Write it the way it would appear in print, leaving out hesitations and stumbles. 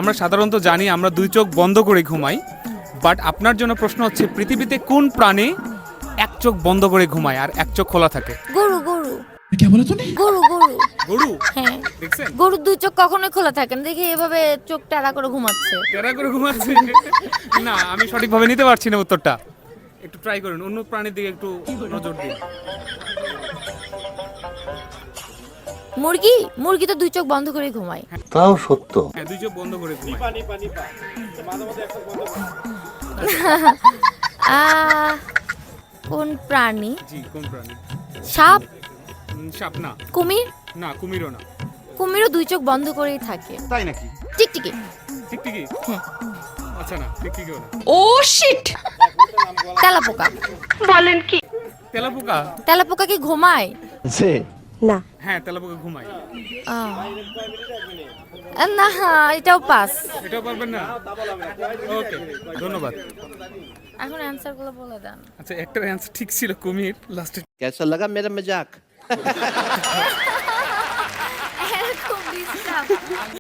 আমরা সাধারণত জানি আমরা দুই চোখ বন্ধ করে ঘুমাই, বাট আপনার জন্য প্রশ্ন হচ্ছে পৃথিবীতে কোন প্রাণী এক চোখ বন্ধ করে ঘুমায় আর এক চোখ খোলা থাকে? গরু গরু গরু গরু গরু? হ্যাঁ, দেখছেন গরুর দুই চোখ কখনোই খোলা থাকে না, দেখি এভাবে চোখ টেরা করে ঘুমাচ্ছে। টেরা করে ঘুমাচ্ছে? না, আমি সঠিকভাবে নিতে পারছি না উত্তরটা। একটু ট্রাই করুন, অন্য প্রাণীর দিকে একটু নজর দিন। মুরগি মুরগি তো দুই চোখ বন্ধ করে ঘুমায়। তাও সত্য। হ্যাঁ, দুই চোখ বন্ধ করে ঘুমায়। আহ, কোন প্রাণী? জি, কোন প্রাণী? সাপ? সাপ না। কুমির? না, কুমিরও না। কুমিরও দুই চোখ বন্ধ করেই থাকে। তাই নাকি? টিকটিকি? টিকটিকি? হ্যাঁ। আচ্ছা না, টিকটিকিও না। তেলাপোকা? তেলাপোকা? তেলাপোকা কি ঘুমায়? না। হ্যাঁ, তেলাপোকা ঘুমায়। আহ, না, এটাও পাস। এটাও পারবেন না? ওকে, ধন্যবাদ। এখন অ্যানসার গুলো বলে দেন। আচ্ছা, একটা অ্যান্সার ঠিক ছিল, কুমির। লাস্টে कैसा लगा मेरा मजाक? এরকম disturb।